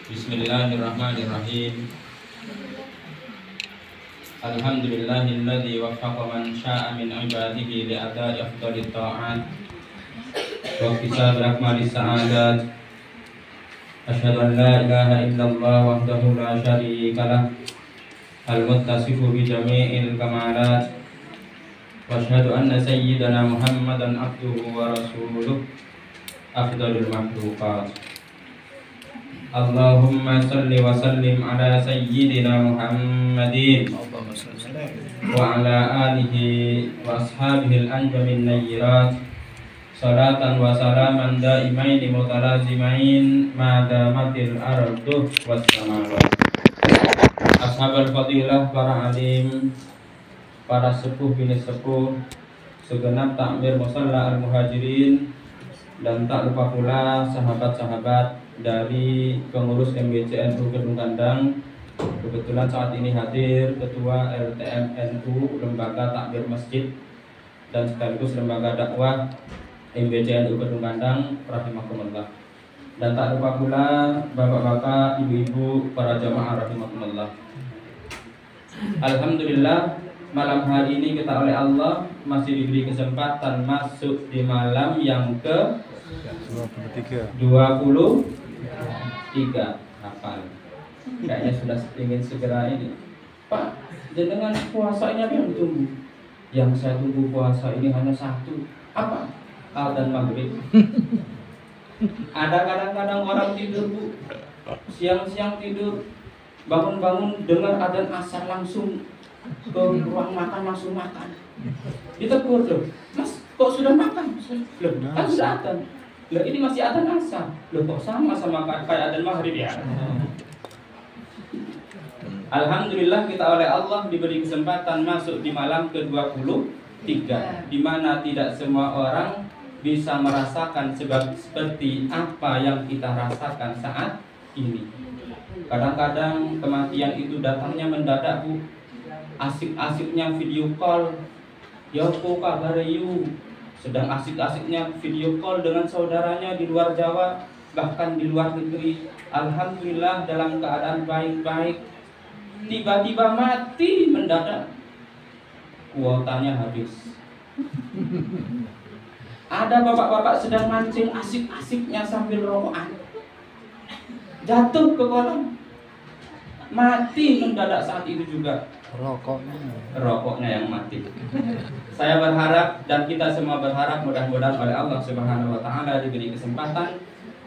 Bismillahirrahmanirrahim. Alhamdulillahilladzi waffaqa man syaa'a min ibadihi li ada'i afdalit ta'at wa kisab akmalis sa'adat. Asyhadu an la ilaha illallah wahdahu la syarika lah al-muttasifu bi jami'il kamalat. Wa asyhadu anna sayyidana Muhammadan abduhu wa rasuluh afdalul makhluqat. Allahumma salli wa sallim ala sayyidina Muhammadin wa ala alihi wa ashabihi al-anjamin nayyirat salatan wa salaman daimaini mutalazimain ma damatil ardu was samawat. Ashabul fadilah, para alim, para sepuh bini sepuh, segenap takmir musalla al-muhajirin, dan tak lupa pula sahabat-sahabat dari pengurus MBCNU Kedung Kandang. Kebetulan saat ini hadir Ketua LTMNU Lembaga Takbir Masjid dan sekaligus Lembaga Dakwah MBCNU Kedung Kandang, rahimakumullah. Dan tak lupa pula bapak-bapak, ibu-ibu, para jamaah rahimakumullah. Alhamdulillah, malam hari ini kita oleh Allah masih diberi kesempatan masuk di malam yang ke 23 hafal. Kayaknya sudah ingin segera ini. Pak, jenengan puasa ini apa yang ditunggu? Yang saya tunggu puasa ini hanya satu. Apa? Adzan maghrib. Ada kadang-kadang orang tidur, Bu, siang-siang tidur, bangun-bangun dengar adzan asar langsung ke ruang makan, langsung makan. Ditegur, loh, Mas, kok sudah makan? Loh, kan sudah adzan. Loh, ini masih adzan asar. Loh, kok sama kayak adzan maghrib ya? Alhamdulillah, kita oleh Allah diberi kesempatan masuk di malam ke-23, di mana tidak semua orang bisa merasakan seperti apa yang kita rasakan saat ini. Kadang-kadang kematian itu datangnya mendadak, Bu. Asik-asiknya video call, "Yopo kabar you?" Sedang asik-asiknya video call dengan saudaranya di luar Jawa, bahkan di luar negeri. Alhamdulillah dalam keadaan baik-baik. Tiba-tiba mati mendadak, kuotanya habis. Ada bapak-bapak sedang mancing asik-asiknya sambil rokokan, jatuh ke kolam, mati mendadak saat itu juga. Rokoknya yang mati. Saya berharap dan kita semua berharap mudah-mudahan oleh Allah Subhanahu wa taala diberi kesempatan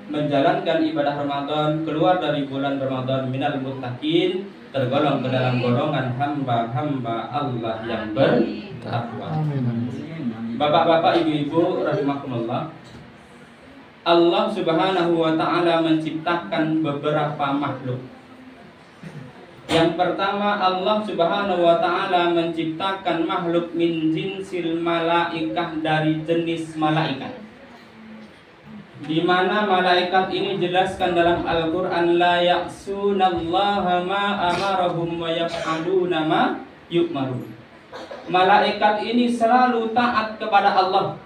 menjalankan ibadah Ramadan, keluar dari bulan Ramadan minal muttaqin, tergolong ke dalam golongan hamba-hamba Allah yang bertakwa. Bapak-bapak, ibu-ibu rahimakumullah, Allah Subhanahu wa taala menciptakan beberapa makhluk. Yang pertama, Allah Subhanahu wa taala menciptakan makhluk min jinsil malaikah, dari jenis malaikat. Di mana malaikat ini jelaskan dalam Al-Qur'an, la ya'sunallaha ma amarahum wa yaf'aluna ma yu'marun. Malaikat ini selalu taat kepada Allah,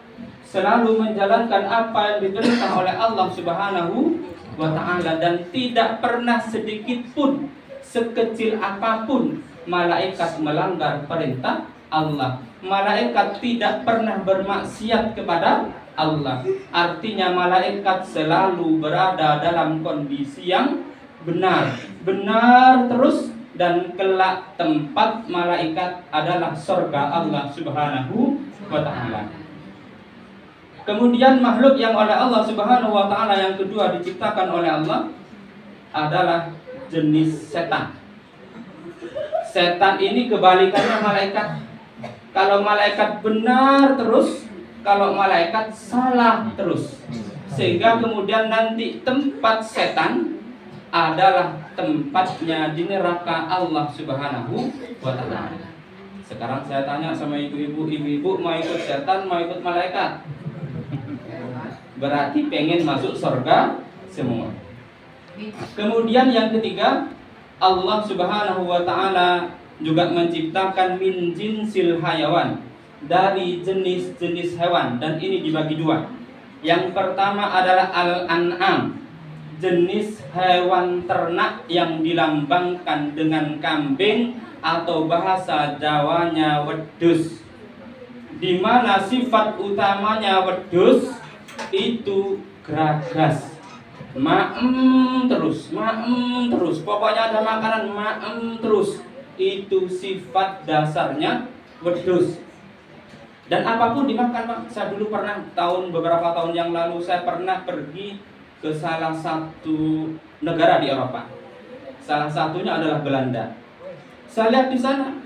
selalu menjalankan apa yang diperintah oleh Allah Subhanahu wa taala, dan tidak pernah sedikit pun, sekecil apapun malaikat melanggar perintah Allah. Malaikat tidak pernah bermaksiat kepada Allah. Artinya malaikat selalu berada dalam kondisi yang benar terus, dan kelak tempat malaikat adalah surga Allah Subhanahu wa taala. Kemudian makhluk yang oleh Allah Subhanahu wa taala yang kedua diciptakan oleh Allah adalah jenis setan. Setan ini kebalikannya malaikat. Kalau malaikat benar terus, kalau malaikat salah terus. Sehingga kemudian nanti tempat setan adalah tempatnya di neraka Allah Subhanahu wa taala. Sekarang saya tanya sama ibu-ibu mau ikut setan, mau ikut malaikat? Berarti pengen masuk surga semua. Kemudian yang ketiga, Allah Subhanahu wa taala juga menciptakan min jinsil hayawan, dari jenis-jenis hewan, dan ini dibagi dua. Yang pertama adalah al-an'am, jenis hewan ternak yang dilambangkan dengan kambing atau bahasa Jawanya wedhus, di mana sifat utamanya wedhus itu geragas, maem terus, pokoknya ada makanan maem terus. Itu sifat dasarnya wedhus. Dan apapun dimakan, Pak. Saya dulu pernah beberapa tahun yang lalu saya pernah pergi ke salah satu negara di Eropa. Salah satunya adalah Belanda. Saya lihat di sana,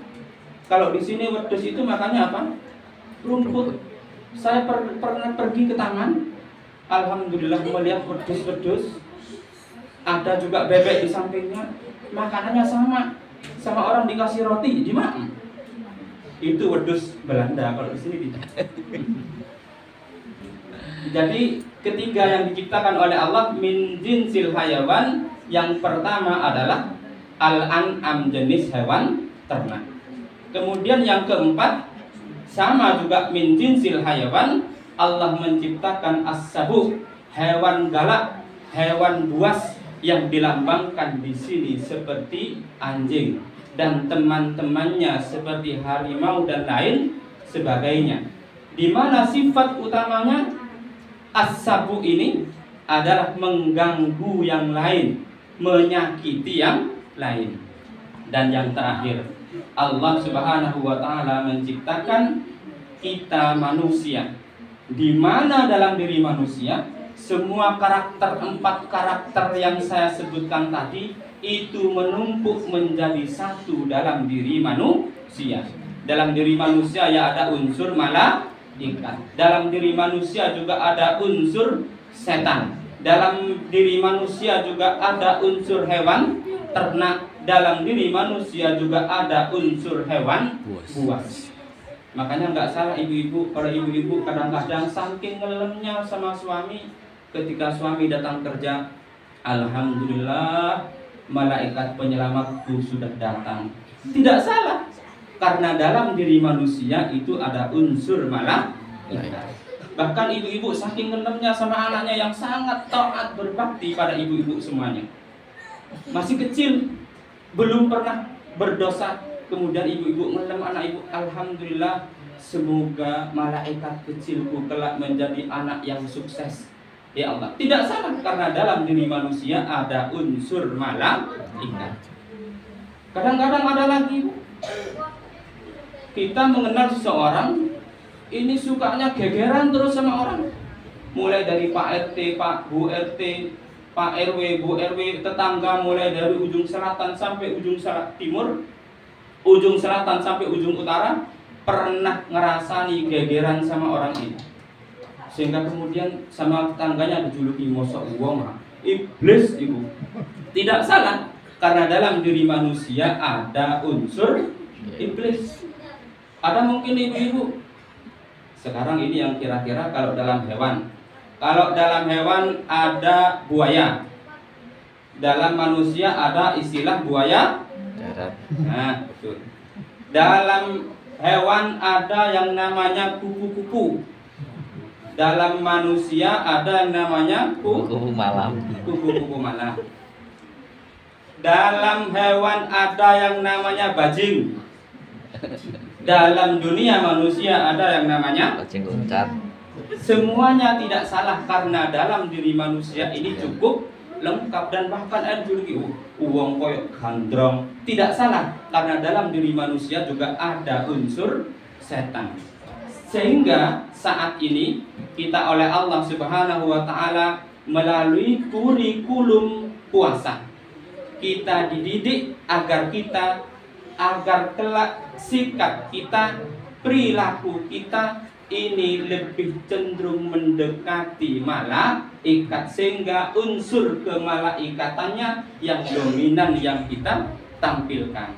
kalau di sini wedhus itu makannya apa? Rumput. Saya pernah pergi ke taman, alhamdulillah melihat wedhus. Ada juga bebek di sampingnya. Makanannya sama orang dikasih roti, gimana? Itu wedhus Belanda, kalau di sini tidak. Jadi ketiga yang diciptakan oleh Allah min jinsil hayawan, yang pertama adalah al-an'am, jenis hewan ternak. Kemudian yang keempat sama juga min jinsil hayawan, Allah menciptakan as-sabuh, hewan galak, hewan buas yang dilambangkan di sini seperti anjing dan teman-temannya seperti harimau dan lain sebagainya. Di mana sifat utamanya as-sabu ini adalah mengganggu yang lain, menyakiti yang lain. Dan yang terakhir, Allah Subhanahu wa taala menciptakan kita manusia, di mana dalam diri manusia semua karakter, 4 karakter yang saya sebutkan tadi itu menumpuk menjadi satu dalam diri manusia. Dalam diri manusia ya ada unsur malaikat. Dalam diri manusia juga ada unsur setan. Dalam diri manusia juga ada unsur hewan ternak. Dalam diri manusia juga ada unsur hewan buas. Makanya nggak salah ibu-ibu, kalau ibu-ibu kadang-kadang saking ngelemnya sama suami, ketika suami datang kerja, alhamdulillah malaikat penyelamatku sudah datang. Tidak salah, karena dalam diri manusia itu ada unsur malaikat. Bahkan ibu-ibu saking ngelemnya sama anaknya yang sangat taat berbakti pada ibu-ibu semuanya. Masih kecil, belum pernah berdosa, kemudian ibu-ibu ngelem anak ibu, alhamdulillah semoga malaikat kecilku kelak menjadi anak yang sukses. Ya Allah, tidak salah, karena dalam diri manusia ada unsur malaikat. Kadang-kadang ada lagi, kita mengenal seseorang, ini sukanya gegeran terus sama orang. Mulai dari Pak RT, Pak Bu RT, Pak RW, Bu RW, tetangga, mulai dari ujung selatan sampai ujung timur, ujung selatan sampai ujung utara, pernah ngerasani gegeran sama orang ini. Sehingga kemudian sama tetangganya dijuluki mosok wong, iblis ibu. Tidak salah, karena dalam diri manusia ada unsur iblis. Ada mungkin ibu-ibu sekarang ini yang kira-kira kalau dalam hewan. Kalau dalam hewan ada buaya. Dalam manusia ada istilah buaya darat. Nah, betul. Dalam hewan ada yang namanya kupu-kupu. Dalam manusia ada yang namanya kupu-kupu malam. Kupu-kupu malam. Dalam hewan ada yang namanya bajing. Dalam dunia manusia ada yang namanya bajing loncat. Semuanya tidak salah, karena dalam diri manusia ini cukup lengkap, dan bahkan ada juluki uang koyok gandrong. Tidak salah, karena dalam diri manusia juga ada unsur setan. Sehingga saat ini kita oleh Allah Subhanahu wa taala melalui kurikulum puasa, kita dididik agar kelak sikap kita, perilaku kita ini lebih cenderung mendekati malaikat, sehingga unsur kemalaikatannya yang dominan yang kita tampilkan.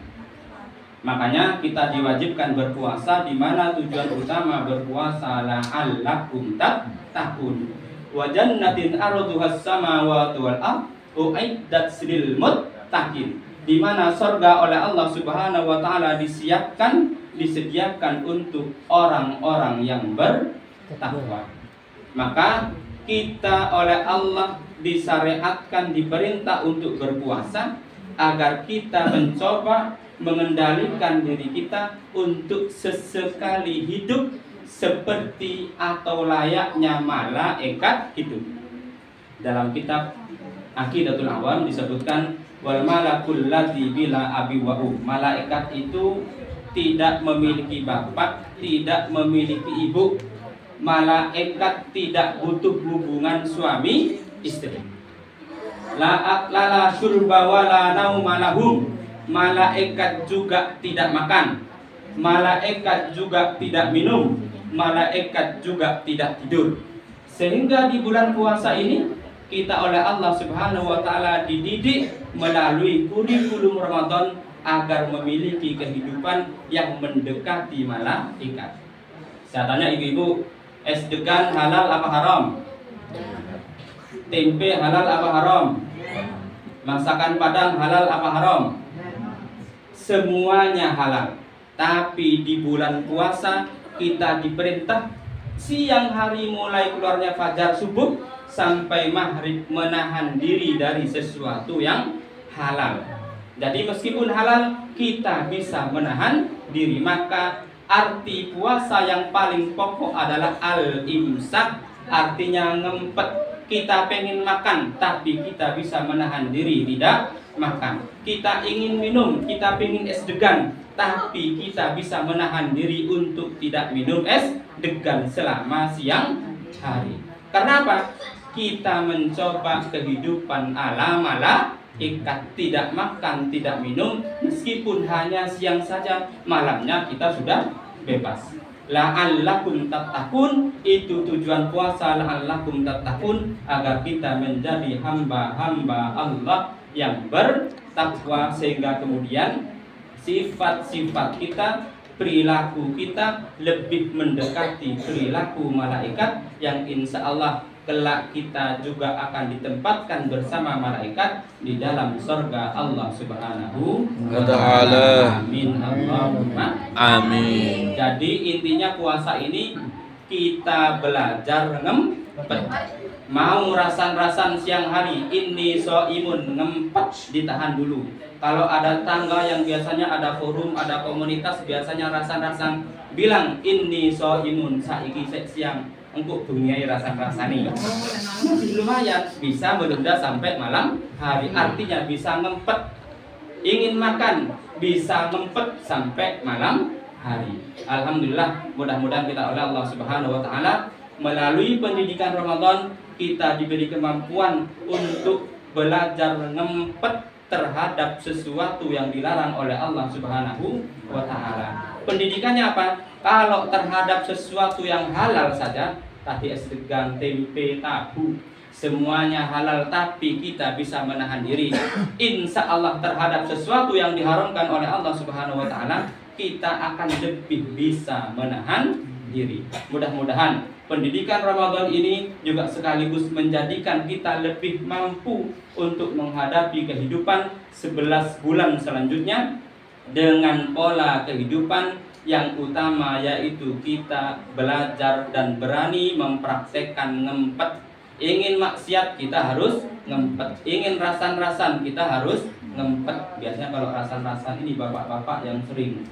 Makanya kita diwajibkan berpuasa, di mana tujuan utama berpuasa la'allakum tattaqun. Wa jannatin arduhas samawati wal ardh uiddat lil muttaqin. Di mana surga oleh Allah Subhanahu wa taala disediakan untuk orang-orang yang bertakwa. Maka kita oleh Allah disyariatkan, diperintah untuk berpuasa agar kita mencoba mengendalikan diri kita untuk sesekali hidup seperti atau layaknya malaikat hidup. Dalam kitab Aqidatul Awam disebutkan wal malakul ladzi bila abi wa malaikat itu tidak memiliki bapak, tidak memiliki ibu. Malaikat tidak butuh hubungan suami istri. La aklala syurba wala nauma lahum. Malaikat juga tidak makan. Malaikat juga tidak minum. Malaikat juga tidak tidur. Sehingga di bulan puasa ini kita oleh Allah Subhanahu wa taala dididik melalui kurikulum Ramadan agar memiliki kehidupan yang mendekati malaikat. Saya tanya ibu-ibu, es degan halal apa haram? Tempe halal apa haram? Masakan Padang halal apa haram? Semuanya halal. Tapi di bulan puasa kita diperintah siang hari mulai keluarnya fajar subuh sampai maghrib menahan diri dari sesuatu yang halal. Jadi meskipun halal kita bisa menahan diri. Maka arti puasa yang paling pokok adalah al-imsak, artinya ngempet. Kita pengen makan tapi kita bisa menahan diri tidak makan. Kita ingin minum, kita pengen es degan, tapi kita bisa menahan diri untuk tidak minum es degan selama siang hari. Karena apa? Kita mencoba kehidupan ala malaikat, tidak makan, tidak minum, meskipun hanya siang saja, malamnya kita sudah bebas. La'allakum tattaqun, itu tujuan puasa, la'allakum tattaqun, agar kita menjadi hamba-hamba Allah yang bertakwa, sehingga kemudian sifat-sifat kita, perilaku kita lebih mendekati perilaku malaikat yang insya Allah kelak kita juga akan ditempatkan bersama malaikat di dalam surga Allah Subhanahu wa ta'ala. Amin Allahumma amin. Jadi intinya puasa ini kita belajar ngempet. Mau rasan-rasan siang hari, ini soimun, ngempet, ditahan dulu. Kalau ada tangga yang biasanya ada forum, ada komunitas, biasanya rasan-rasan, bilang ini soimun, saiki siang engkau bunyiai rasan-rasani. Lumayan bisa menunda sampai malam hari, artinya bisa ngempet. Ingin makan bisa ngempet sampai malam hari. Alhamdulillah, mudah-mudahan kita oleh Allah Subhanahu wa taala melalui pendidikan Ramadan kita diberi kemampuan untuk belajar ngempet terhadap sesuatu yang dilarang oleh Allah Subhanahu wa taala. Pendidikannya apa? Kalau terhadap sesuatu yang halal saja, tadi es degan, tempe, tahu, semuanya halal, tapi kita bisa menahan diri. Insya Allah terhadap sesuatu yang diharamkan oleh Allah Subhanahu wa taala, kita akan lebih bisa menahan diri. Mudah-mudahan pendidikan Ramadan ini juga sekaligus menjadikan kita lebih mampu untuk menghadapi kehidupan 11 bulan selanjutnya dengan pola kehidupan yang utama, yaitu kita belajar dan berani mempraktekkan ngempet. Ingin maksiat kita harus ngempet, ingin rasan-rasan kita harus ngempet. Biasanya kalau rasan-rasan ini bapak-bapak yang sering,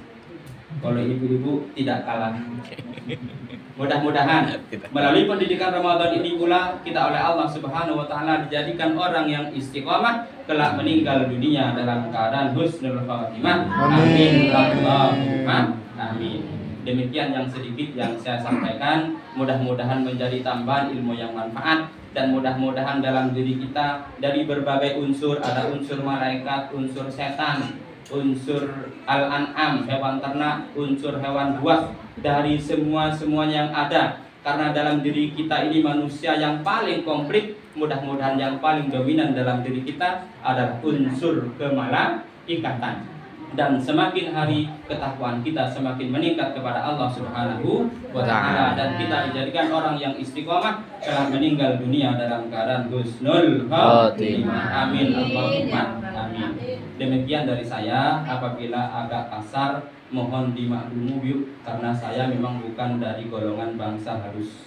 kalau ibu-ibu tidak kalah. Mudah-mudahan melalui pendidikan Ramadan ini pula kita oleh Allah Subhanahu wa taala dijadikan orang yang istiqomah kelak meninggal dunia dalam keadaan husnul khatimah. Amin Allahumma amin. Demikian yang sedikit yang saya sampaikan, mudah-mudahan menjadi tambahan ilmu yang manfaat, dan mudah-mudahan dalam diri kita dari berbagai unsur, ada unsur malaikat, unsur setan, unsur al-an'am, hewan ternak, unsur hewan buas, dari semua-semuanya yang ada. Karena dalam diri kita ini manusia yang paling komplit, mudah-mudahan yang paling dominan dalam diri kita adalah unsur kemalaikatan. Dan semakin hari ketakwaan kita semakin meningkat kepada Allah Subhanahu wa ta'ala, dan kita dijadikan orang yang istiqomah telah meninggal dunia dalam keadaan husnul khatimah. Amin Allahumma amin. Demikian dari saya, apabila agak kasar mohon dimaklumi yuk, karena saya memang bukan dari golongan bangsa halus.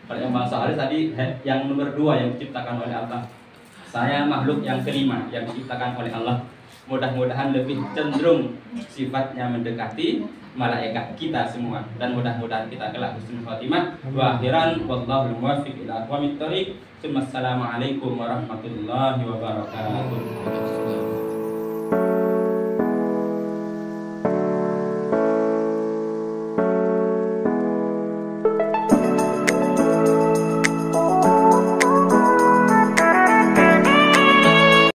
Kalau yang Bang Saharis tadi yang nomor 2 yang diciptakan oleh Allah. Saya makhluk yang kelima yang diciptakan oleh Allah. Mudah-mudahan lebih cenderung sifatnya mendekati malaikat kita semua, dan mudah-mudahan kita kelak husnul khotimah. Wa akhiran wallahu muwaffiq ila aqwamit thoriq. Assalamualaikum warahmatullahi wabarakatuh.